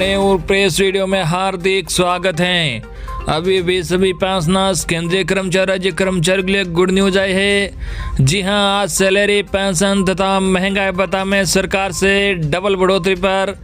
नए और press video में हार्दिक स्वागत है। अभी भी सभी पेंशनर्स, केंद्रीय कर्मचारी, राज्य कर्मचारी के लिए गुड न्यूज आई है। जी हां, आज सैलरी, पेंशन तथा महंगाई भत्ता में सरकार से डबल बढ़ोतरी पर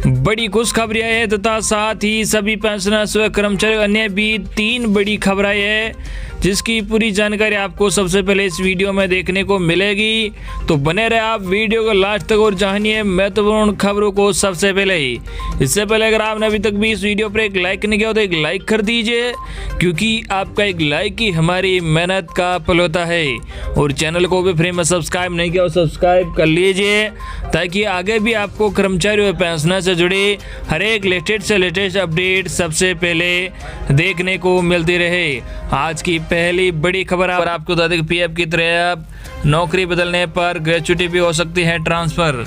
बड़ी खुशखबरी आई है तथा साथ ही सभी पेंशनर्स व कर्मचारी अन्य भी 3 बड़ी खबर आई है, जिसकी पूरी जानकारी आपको सबसे पहले इस वीडियो में देखने को मिलेगी। तो बने रहे आप वीडियो को लास्ट तक और जानिए महत्वपूर्ण खबरों को सबसे पहले ही। इससे पहले अगर आपने अभी तक भी इस वीडियो पर एक लाइक नहीं किया तो एक लाइक कर दीजिए, क्योंकि आपका एक लाइक ही हमारी मेहनत का फल होता है। और चैनल को भी फ्री में सब्सक्राइब नहीं किया और सब्सक्राइब कर लीजिए, ताकि आगे भी आपको कर्मचारी और पेंशनर से जुड़ी हर एक लेटेस्ट अपडेट सबसे पहले देखने को मिलती रहे। आज की पहली बड़ी खबर आपको बता दें कि पीएफ की तरह अब नौकरी बदलने पर ग्रेच्युटी भी हो सकती है ट्रांसफर।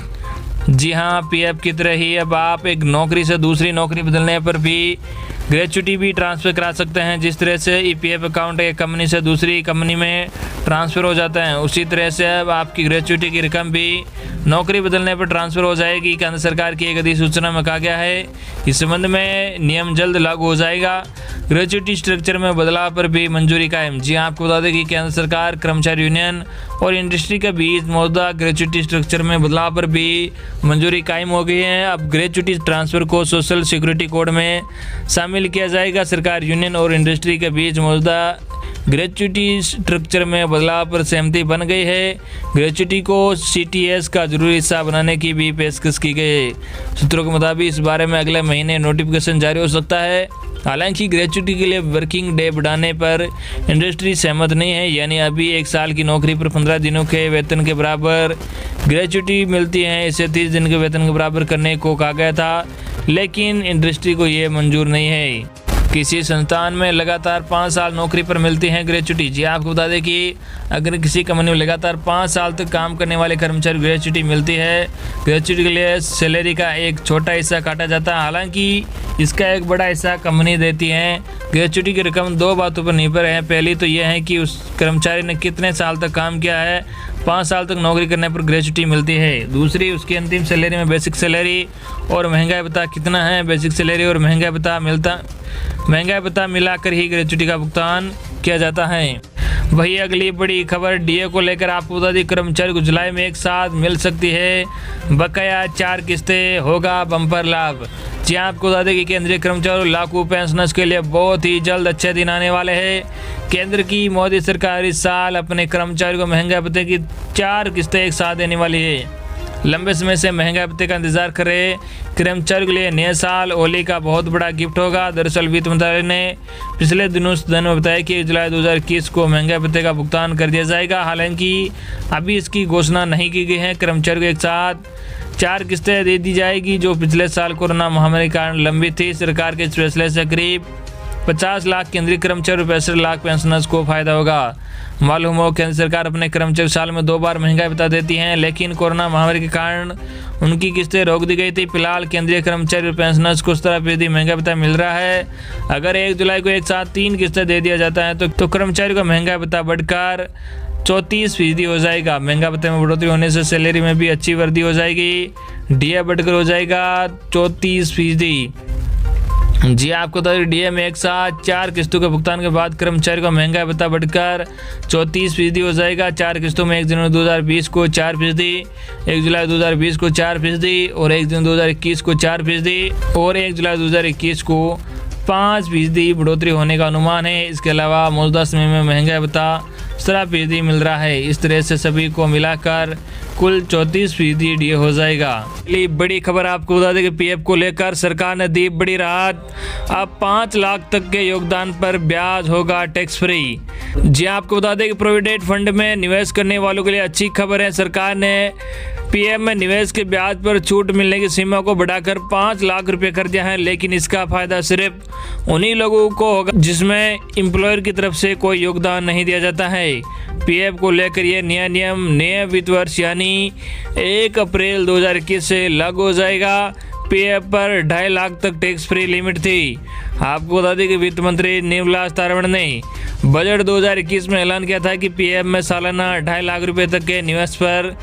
जी हां, पीएफ की तरह ही अब आप एक नौकरी से दूसरी नौकरी बदलने पर भी ग्रेच्युटी भी ट्रांसफ़र करा सकते हैं। जिस तरह से ईपीएफ अकाउंट एक कंपनी से दूसरी कंपनी में ट्रांसफ़र हो जाता है, उसी तरह से अब आपकी ग्रेच्युटी की रकम भी नौकरी बदलने पर ट्रांसफ़र हो जाएगी। केंद्र सरकार की एक अधिसूचना में कहा गया है। इस संबंध में नियम जल्द लागू हो जाएगा। ग्रेच्युटी स्ट्रक्चर में बदलाव पर भी मंजूरी कायम। जी हाँ, आपको बता दें कि केंद्र सरकार, कर्मचारी यूनियन और इंडस्ट्री के बीच मौजूदा ग्रेच्युटी स्ट्रक्चर में बदलाव पर भी मंजूरी कायम हो गई है। अब ग्रेच्युटी ट्रांसफ़र को सोशल सिक्योरिटी कोड में शामिल किया जाएगा। सरकार, यूनियन और इंडस्ट्री के बीच मौजूदा ग्रेच्युटी स्ट्रक्चर में बदलाव पर सहमति बन गई है। ग्रेच्युटी को सीटीएस का जरूरी हिस्सा बनाने की भी पेशकश की गई है। सूत्रों के मुताबिक इस बारे में अगले महीने नोटिफिकेशन जारी हो सकता है। हालांकि ग्रेच्युटी के लिए वर्किंग डे बढ़ाने पर इंडस्ट्री सहमत नहीं है, यानी अभी 1 साल की नौकरी पर 15 दिनों के वेतन के बराबर ग्रेच्युटी मिलती है। इसे 30 दिन के वेतन के बराबर करने को कहा गया था, लेकिन इंडस्ट्री को ये मंजूर नहीं है। किसी संस्थान में लगातार 5 साल नौकरी पर मिलती है ग्रेच्युटी। जी आपको बता दें कि अगर किसी कंपनी में लगातार 5 साल तक काम करने वाले कर्मचारी ग्रेच्युटी मिलती है, ग्रेच्युटी के लिए सैलरी का एक छोटा हिस्सा काटा जाता है। हालांकि इसका एक बड़ा हिस्सा कंपनी देती है। ग्रेच्युटी की रकम 2 बातों पर निर्भर है। पहली तो यह है कि उस कर्मचारी ने कितने साल तक काम किया है। 5 साल तक नौकरी करने पर ग्रेच्युटी मिलती है। दूसरी, उसकी अंतिम सैलरी में बेसिक सैलरी और महंगाई भत्ता कितना है। बेसिक सैलरी और महंगाई भत्ता मिलाकर ही ग्रेच्युटी का भुगतान किया जाता है। वही अगली बड़ी खबर डीए को लेकर आपको बता दें, कर्मचारी को जुलाई में एक साथ मिल सकती है बकाया 4 किस्तें, होगा बम्पर लाभ। जी आपको बता दें कि केंद्रीय कर्मचारी और लाखों पेंशनर्स के लिए बहुत ही जल्द अच्छे दिन आने वाले हैं। केंद्र की मोदी सरकार इस साल अपने कर्मचारियों को महंगाई भत्ते की 4 किस्तें एक साथ देने वाली है। लंबे समय से महंगाई भत्ते का इंतजार कर रहे कर्मचारियों के लिए नए साल होली का बहुत बड़ा गिफ्ट होगा। दरअसल वित्त मंत्रालय ने पिछले दिनों में बताया कि 1 जुलाई 2021 को महंगाई भत्ते का भुगतान कर दिया जाएगा। हालांकि अभी इसकी घोषणा नहीं की गई है। कर्मचारियों को एक साथ 4 किस्तें दे दी जाएगी, जो पिछले साल कोरोना महामारी के कारण लंबित थी। सरकार के इस फैसले से करीब 50 लाख केंद्रीय कर्मचारी और 65 लाख पेंशनर्स को फायदा होगा। मालूम हो, केंद्र सरकार अपने कर्मचारी साल में 2 बार महंगाई भत्ता देती हैं, लेकिन कोरोना महामारी के कारण उनकी किस्तें रोक दी गई थी। फिलहाल केंद्रीय कर्मचारी और पेंशनर्स को 17% महंगाई भत्ता मिल रहा है। अगर 1 जुलाई को एक साथ 3 किस्तें दे दिया जाता है तो कर्मचारियों का महंगाई भत्ता बढ़कर 34% हो जाएगा। महंगाई भत्ते में बढ़ोतरी होने से सैलरी में भी अच्छी वृद्धि हो जाएगी। डीए बढ़कर हो जाएगा 34%। जी आपको बता दें, डीए में एक साथ 4 किस्तों के भुगतान के बाद कर्मचारी का महंगाई भत्ता बढ़कर 34% हो जाएगा। 4 किस्तों में 1 जनवरी 2020 को 4%, 1 जुलाई 2020 को 4% और 1 जनवरी 2021 को 4% और 1 जुलाई 2021 को 5% बढ़ोतरी होने का अनुमान है। इसके अलावा मौजूदा समय में महंगाई भत्ता 17% मिल रहा है। इस तरह से सभी को मिलाकर कुल 34% डीए हो जाएगा। बड़ी खबर आपको बता दें कि पीएफ को लेकर सरकार ने दी बड़ी राहत। अब 5 लाख तक के योगदान पर ब्याज होगा टैक्स फ्री। जी आपको बता दें कि प्रोविडेंट फंड में निवेश करने वालों के लिए अच्छी खबर है। सरकार ने पीएफ में निवेश के ब्याज पर छूट मिलने की सीमा को बढ़ाकर 5 लाख रुपए कर दिया है, लेकिन इसका फायदा सिर्फ उन्हीं लोगों को होगा जिसमें एम्प्लॉयर की तरफ से कोई योगदान नहीं दिया जाता है। पीएफ को लेकर यह नया नियम नए वित्त वर्ष यानी 1 अप्रैल 2021 से लागू हो जाएगा। पीएफ पर 2.5 लाख तक टैक्स फ्री लिमिट थी। आपको बता दें कि वित्त मंत्री निर्मला सीतारमण ने बजट 2021 में ऐलान किया था कि पीएफ में सालाना 2.5 लाख रुपए तक के निवेश पर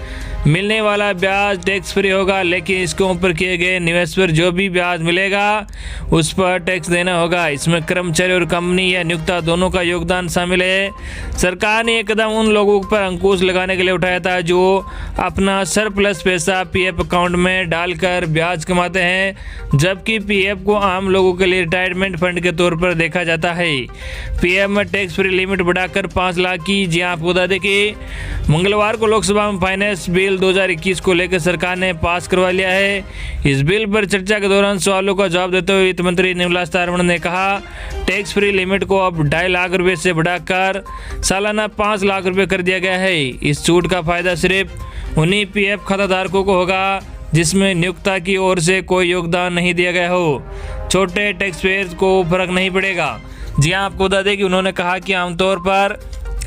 मिलने वाला ब्याज टैक्स फ्री होगा, लेकिन इसके ऊपर किए गए निवेश पर जो भी ब्याज मिलेगा उस पर टैक्स देना होगा। इसमें कर्मचारी और कंपनी या नियोक्ता दोनों का योगदान शामिल है। सरकार ने यह कदम उन लोगों पर अंकुश लगाने के लिए उठाया था जो अपना सरप्लस पैसा पीएफ अकाउंट में डालकर ब्याज कमाते हैं, जबकि पीएफ को आम लोगों के लिए रिटायरमेंट फंड के तौर पर देखा जाता है। पीएफ में टैक्स फ्री लिमिट बढ़ाकर 5 लाख की। जी आपको बता दें कि मंगलवार को लोकसभा में फाइनेंस बिल 2021 को लेकर सरकार ने पास करवा लिया है। इस बिल पर चर्चा के दौरान सवालों का जवाब देते हुए वित्त मंत्री निर्मला सीतारमण ने कहा, टैक्स फ्री लिमिट को अब 2.5 लाख रुपए से बढ़ाकर सालाना 5 लाख रुपए कर दिया गया है। इस छूट का फायदा सिर्फ उन्हीं पीएफ खाताधारकों को होगा जिसमें नियोक्ता की ओर से कोई योगदान नहीं दिया गया हो। छोटे टैक्स पेयर्स को फर्क नहीं पड़ेगा। जी हाँ, आपको बता दें कि उन्होंने कहा कि आमतौर पर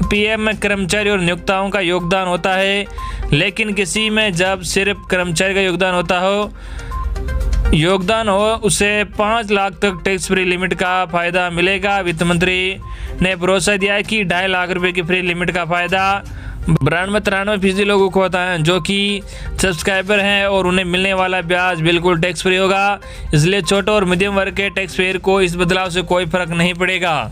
पीएफ में कर्मचारी और नियोक्ताओं का योगदान होता है, लेकिन किसी में जब सिर्फ कर्मचारी का योगदान हो उसे 5 लाख तक टैक्स फ्री लिमिट का फायदा मिलेगा। वित्त मंत्री ने भरोसा दिया कि 2.5 लाख रुपए की फ्री लिमिट का फायदा 93% लोगों को होता है जो कि सब्सक्राइबर हैं और उन्हें मिलने वाला ब्याज बिल्कुल टैक्स फ्री होगा। इसलिए छोटे और मध्यम वर्ग के टैक्स पेयर को इस बदलाव से कोई फर्क नहीं पड़ेगा।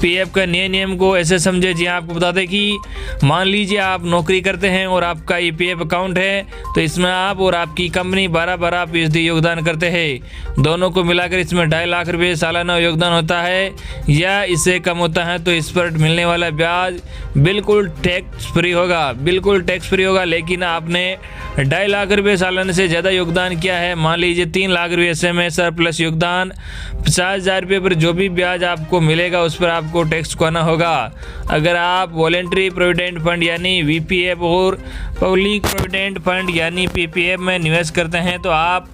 पीएफ का नए नियम को ऐसे समझे, जी आपको बता दें कि मान लीजिए आप नौकरी करते हैं और आपका ये पीएफ अकाउंट है, तो इसमें आप और आपकी कंपनी 12% योगदान करते हैं। दोनों को मिलाकर इसमें 2.5 लाख रुपये सालाना योगदान होता है या इससे कम होता है, तो इस पर मिलने वाला ब्याज बिल्कुल टैक्स फ्री होगा। लेकिन आपने 2.5 लाख रुपये सालाना से ज़्यादा योगदान किया है, मान लीजिए 3 लाख रुपये से में सरप्लस योगदान 50,000 रुपये पर जो भी ब्याज आपको मिलेगा उस पर आपको टैक्स चुकाना होगा। अगर आप वॉलेंट्री प्रोविडेंट फंड यानी वीपीएफ और पब्लिक प्रोविडेंट फंड यानी पीपीएफ में निवेश करते हैं तो आप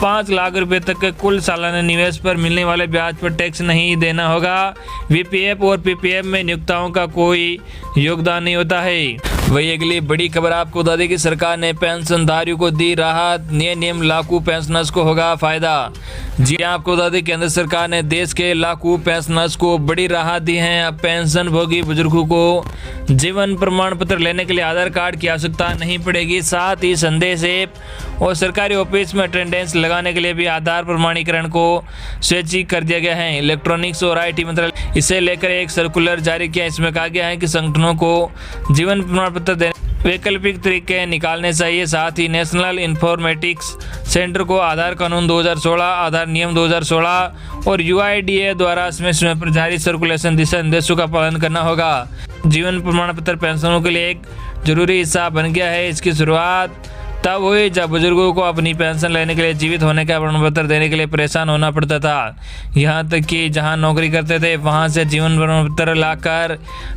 5 लाख रुपए तक के कुल सालाना निवेश पर मिलने वाले ब्याज पर टैक्स नहीं देना होगा। वीपीएफ और पीपीएफ में नियोक्ताओं का कोई योगदान नहीं होता है। वही अगली बड़ी खबर आपको बता दें कि सरकार ने पेंशनधारियों को दी राहत, नए नियम लागू, पेंशनर्स को होगा फायदा। जी आपको बता दें केंद्र सरकार ने देश के लाखों पेंशनर्स को बड़ी राहत दी है। अब पेंशन भोगी बुजुर्गों को जीवन प्रमाण पत्र लेने के लिए आधार कार्ड की आवश्यकता नहीं पड़ेगी। साथ ही संदेश ऐप और सरकारी ऑफिस में अटेंडेंस लगाने के लिए भी आधार प्रमाणीकरण को स्वैच्छिक कर दिया गया है। इलेक्ट्रॉनिक्स और आईटी मंत्रालय इसे लेकर एक सर्कुलर जारी किया। इसमें कहा गया है कि संगठनों को जीवन प्रमाण पत्र देने वैकल्पिक तरीके निकालने चाहिए। साथ ही नेशनल इंफॉर्मेटिक्स सेंटर को आधार कानून 2016, आधार नियम 2016 और यूआईडीए द्वारा समय पर जारी सर्कुलेशन दिशा निर्देशों का पालन करना होगा। जीवन प्रमाण पत्र पेंशनों के लिए एक जरूरी हिस्सा बन गया है। इसकी शुरुआत तब हुई जब बुजुर्गों को अपनी पेंशन लेने के लिए जीवित होने का प्रमाण पत्र देने के लिए परेशान होना पड़ता था। यहाँ तक कि जहाँ नौकरी करते थे वहाँ से जीवन प्रमाण पत्र लाकर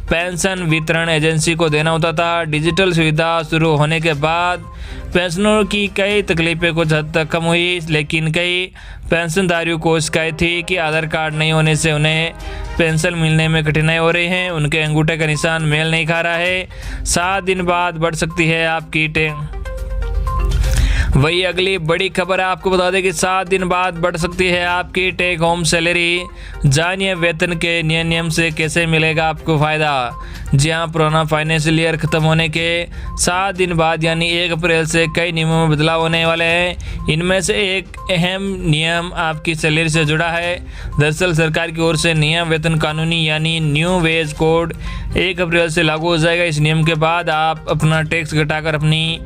पेंशन वितरण एजेंसी को देना होता था। डिजिटल सुविधा शुरू होने के बाद पेंशनरों की कई तकलीफें कुछ हद तक कम हुई, लेकिन कई पेंशनधारियों को शिकायत थी कि आधार कार्ड नहीं होने से उन्हें पेंशन मिलने में कठिनाई हो रही है। उनके अंगूठे का निशान मेल नहीं खा रहा है। 7 दिन बाद बढ़ सकती है आपकी वही अगली बड़ी खबर आपको बता दें कि 7 दिन बाद बढ़ सकती है आपकी टेक होम सैलरी। जानिए वेतन के नए नियम से कैसे मिलेगा आपको फ़ायदा। जी हाँ, पुराना फाइनेंशियल ईयर खत्म होने के 7 दिन बाद यानी 1 अप्रैल से कई नियमों में बदलाव होने वाले हैं। इनमें से एक अहम नियम आपकी सैलरी से जुड़ा है। दरअसल सरकार की ओर से नियम वेतन कानूनी यानी न्यू वेज कोड 1 अप्रैल से लागू हो जाएगा। इस नियम के बाद आप अपना टैक्स घटाकर अपनी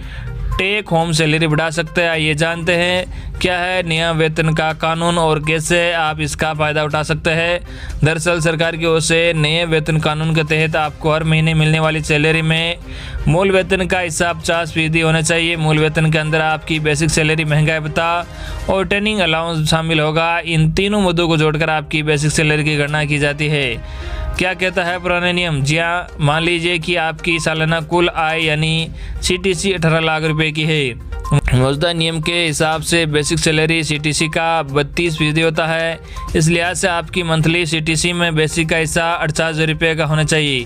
टेक होम सैलरी बढ़ा सकते हैं। ये जानते हैं क्या है नया वेतन का कानून और कैसे आप इसका फ़ायदा उठा सकते हैं। दरअसल सरकार की ओर से नए वेतन कानून के तहत आपको हर महीने मिलने वाली सैलरी में मूल वेतन का हिस्सा 50% होना चाहिए। मूल वेतन के अंदर आपकी बेसिक सैलरी, महंगाई भत्ता और ट्रेनिंग अलाउंस शामिल होगा। इन तीनों मुद्दों को जोड़कर आपकी बेसिक सैलरी की गणना की जाती है। क्या कहता है पुराने नियम। जी हाँ, मान लीजिए कि आपकी सालाना कुल आय यानी सीटीसी 18 लाख रुपए की है। मौजूदा नियम के हिसाब से बेसिक सैलरी सीटीसी का 32% होता है। इस लिहाज से आपकी मंथली सीटीसी में बेसिक का हिस्सा 48,000 रुपये का होना चाहिए।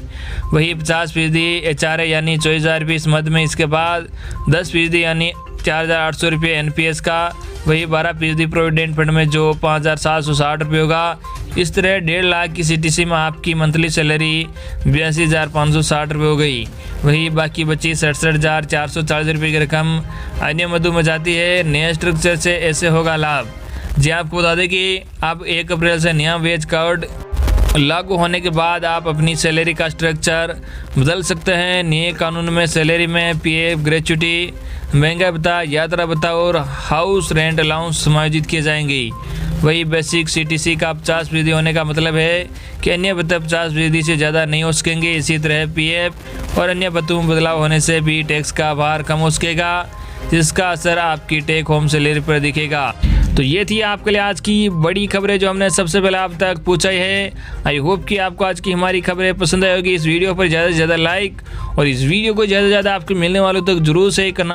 वही 50% एचआरए यानी 24,000 रुपये इस मद में। इसके बाद 10% यानी 4,800 रुपये एनपीएस का। वही 12% प्रोविडेंट फंड में जो 5,760 रुपये होगा। इस तरह 1.5 लाख की CTC में आपकी मंथली सैलरी 82,560 रुपये हो गई। वही बाकी बची 67,440 रुपये की रकम अन्य मदों में जाती है। नए स्ट्रक्चर से ऐसे होगा लाभ। जी आपको बता दें कि अब 1 अप्रैल से नया वेज कोड लागू होने के बाद आप अपनी सैलरी का स्ट्रक्चर बदल सकते हैं। नए कानून में सैलरी में PF, ग्रेच्युटी, महंगाई भत्ता, यात्रा भत्ता और हाउस रेंट अलाउंस समायोजित किए जाएंगे। वही बेसिक CTC का 50% होने का मतलब है कि अन्य भत्ते 50% से ज़्यादा नहीं हो सकेंगे। इसी तरह PF और अन्य भत्तों में बदलाव होने से भी टैक्स का भार कम हो सकेगा, जिसका असर आपकी टेक होम सैलरी पर दिखेगा। तो ये थी आपके लिए आज की बड़ी खबरें जो हमने सबसे पहले आप तक पहुंचाई है। आई होप कि आपको आज की हमारी खबरें पसंद आई होगी। इस वीडियो पर ज़्यादा से ज़्यादा लाइक और इस वीडियो को ज़्यादा से ज़्यादा आपके मिलने वालों तक जरूर शेयर करना।